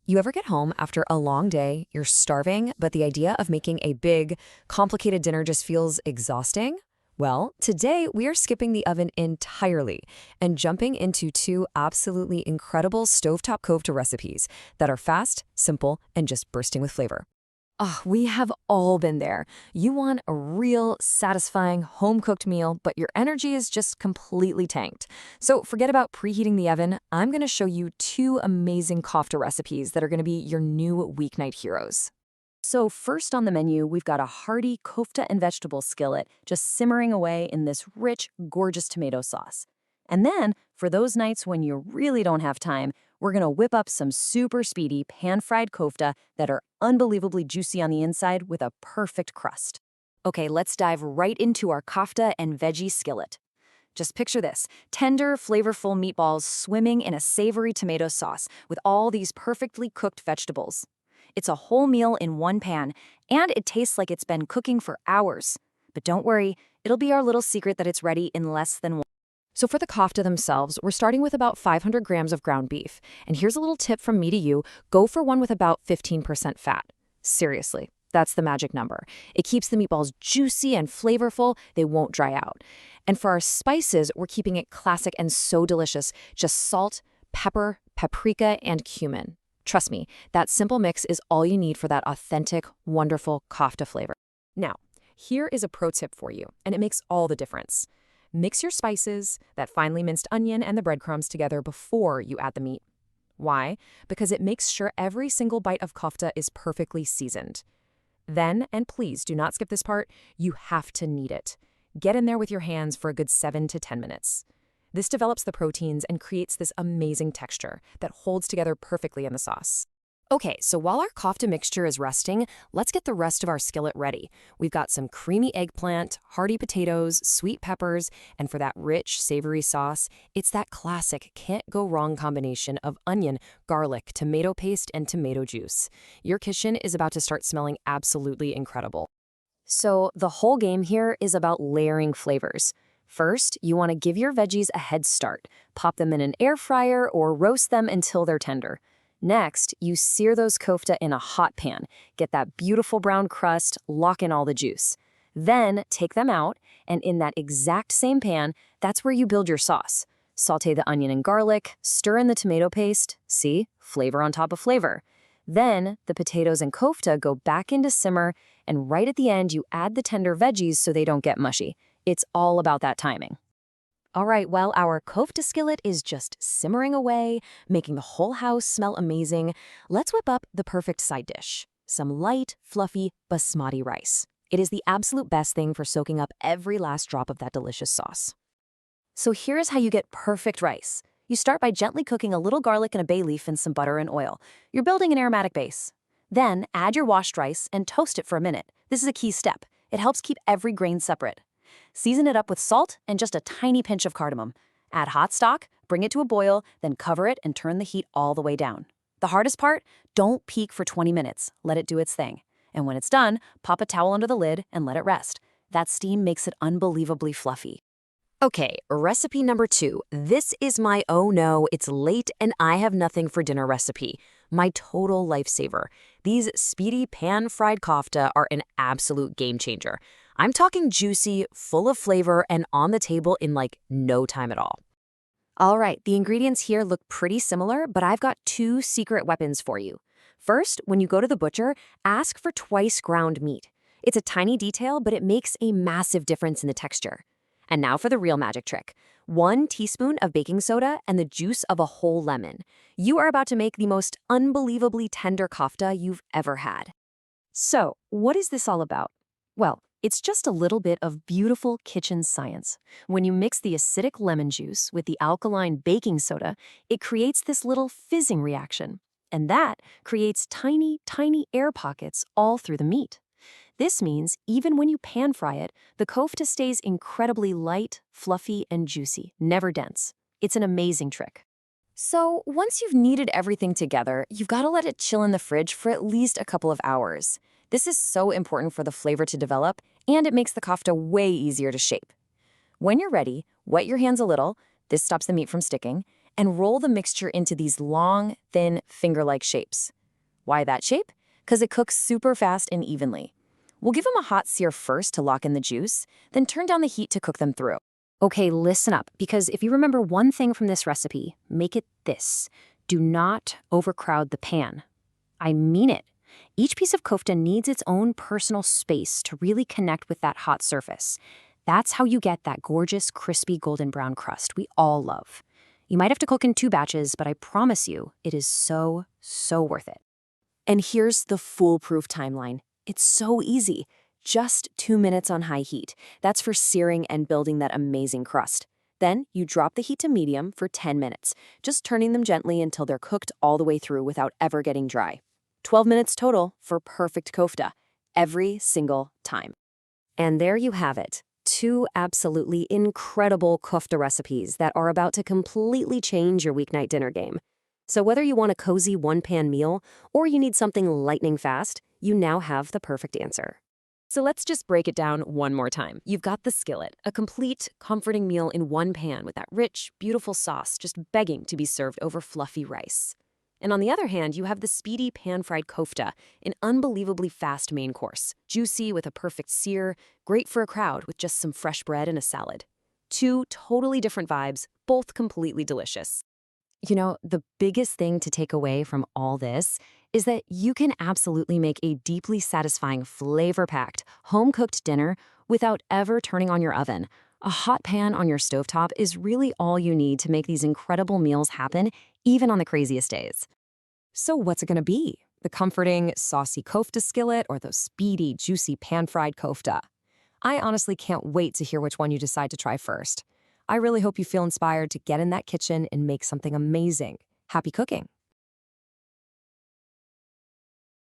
You ever get home after a long day, you're starving, but the idea of making a big, complicated dinner just feels exhausting? Well, today we are skipping the oven entirely and jumping into two absolutely incredible stovetop kofta recipes that are fast, simple, and just bursting with flavor. Ah, we have all been there. You want a real, satisfying, home-cooked meal, but your energy is just completely tanked. So forget about preheating the oven. I'm going to show you two amazing kofta recipes that are going to be your new weeknight heroes. So first on the menu, we've got a hearty kofta and vegetable skillet just simmering away in this rich, gorgeous tomato sauce. And then, for those nights when you really don't have time, we're going to whip up some super speedy pan-fried kofta that are unbelievably juicy on the inside with a perfect crust. Okay, let's dive right into our kofta and veggie skillet. Just picture this, tender, flavorful meatballs swimming in a savory tomato sauce with all these perfectly cooked vegetables. It's a whole meal in one pan, and it tastes like it's been cooking for hours. But don't worry, it'll be our little secret that it's ready in less than 1. So for the kofta themselves, we're starting with about 500 grams of ground beef. And here's a little tip from me to you, go for one with about 15% fat. Seriously, that's the magic number. It keeps the meatballs juicy and flavorful, they won't dry out. And for our spices, we're keeping it classic and so delicious, just salt, pepper, paprika, and cumin. Trust me, that simple mix is all you need for that authentic, wonderful kofta flavor. Now, here is a pro tip for you, and it makes all the difference. Mix your spices, that finely minced onion, and the breadcrumbs together before you add the meat. Why? Because it makes sure every single bite of kofta is perfectly seasoned. Then, and please do not skip this part, you have to knead it. Get in there with your hands for a good 7 to 10 minutes. This develops the proteins and creates this amazing texture that holds together perfectly in the sauce. Okay, so while our kofta mixture is resting, let's get the rest of our skillet ready. We've got some creamy eggplant, hearty potatoes, sweet peppers, and for that rich, savory sauce, it's that classic can't-go-wrong combination of onion, garlic, tomato paste, and tomato juice. Your kitchen is about to start smelling absolutely incredible. So the whole game here is about layering flavors. First, you want to give your veggies a head start. Pop them in an air fryer or roast them until they're tender. Next, you sear those kofta in a hot pan. Get that beautiful brown crust, lock in all the juice. Then, take them out, and in that exact same pan, that's where you build your sauce. Sauté the onion and garlic, stir in the tomato paste, see, flavor on top of flavor. Then, the potatoes and kofta go back into simmer, and right at the end, you add the tender veggies so they don't get mushy. It's all about that timing. All right, well, our kofta skillet is just simmering away, making the whole house smell amazing. Let's whip up the perfect side dish. Some light, fluffy basmati rice. It is the absolute best thing for soaking up every last drop of that delicious sauce. So here's how you get perfect rice. You start by gently cooking a little garlic and a bay leaf in some butter and oil. You're building an aromatic base. Then add your washed rice and toast it for a minute. This is a key step. It helps keep every grain separate. Season it up with salt and just a tiny pinch of cardamom. Add hot stock, bring it to a boil, then cover it and turn the heat all the way down. The hardest part? Don't peek for 20 minutes. Let it do its thing. And when it's done, pop a towel under the lid and let it rest. That steam makes it unbelievably fluffy. Okay, recipe number 2. This is my oh no, it's late and I have nothing for dinner recipe. My total lifesaver. These speedy pan-fried kofta are an absolute game changer. I'm talking juicy, full of flavor, and on the table in like no time at all. All right, the ingredients here look pretty similar, but I've got 2 secret weapons for you. First, when you go to the butcher, ask for twice ground meat. It's a tiny detail, but it makes a massive difference in the texture. And now for the real magic trick. 1 teaspoon of baking soda and the juice of a whole lemon. You are about to make the most unbelievably tender kofta you've ever had. So, what is this all about? Well, it's just a little bit of beautiful kitchen science. When you mix the acidic lemon juice with the alkaline baking soda, it creates this little fizzing reaction. And that creates tiny, tiny air pockets all through the meat. This means even when you pan fry it, the kofta stays incredibly light, fluffy, and juicy, never dense. It's an amazing trick. So once you've kneaded everything together, you've got to let it chill in the fridge for at least a couple of hours. This is so important for the flavor to develop, and it makes the kofta way easier to shape. When you're ready, wet your hands a little, this stops the meat from sticking, and roll the mixture into these long, thin, finger-like shapes. Why that shape? Because it cooks super fast and evenly. We'll give them a hot sear first to lock in the juice, then turn down the heat to cook them through. Okay, listen up, because if you remember one thing from this recipe, make it this. Do not overcrowd the pan. I mean it. Each piece of kofta needs its own personal space to really connect with that hot surface. That's how you get that gorgeous, crispy golden brown crust we all love. You might have to cook in 2 batches, but I promise you, it is so, so worth it. And here's the foolproof timeline. It's so easy. Just 2 minutes on high heat. That's for searing and building that amazing crust. Then you drop the heat to medium for 10 minutes, just turning them gently until they're cooked all the way through without ever getting dry. 12 minutes total for perfect kofta, every single time. And there you have it. 2 absolutely incredible kofta recipes that are about to completely change your weeknight dinner game. So whether you want a cozy one-pan meal or you need something lightning fast, you now have the perfect answer. So let's just break it down one more time. You've got the skillet, a complete, comforting meal in one pan with that rich, beautiful sauce just begging to be served over fluffy rice. And on the other hand, you have the speedy pan-fried kofta, an unbelievably fast main course, juicy with a perfect sear, great for a crowd with just some fresh bread and a salad. 2 totally different vibes, both completely delicious. You know, the biggest thing to take away from all this is that you can absolutely make a deeply satisfying, flavor-packed, home-cooked dinner without ever turning on your oven. A hot pan on your stovetop is really all you need to make these incredible meals happen, even on the craziest days. So what's it gonna be? The comforting, saucy kofta skillet or the speedy, juicy pan-fried kofta? I honestly can't wait to hear which one you decide to try first. I really hope you feel inspired to get in that kitchen and make something amazing. Happy cooking!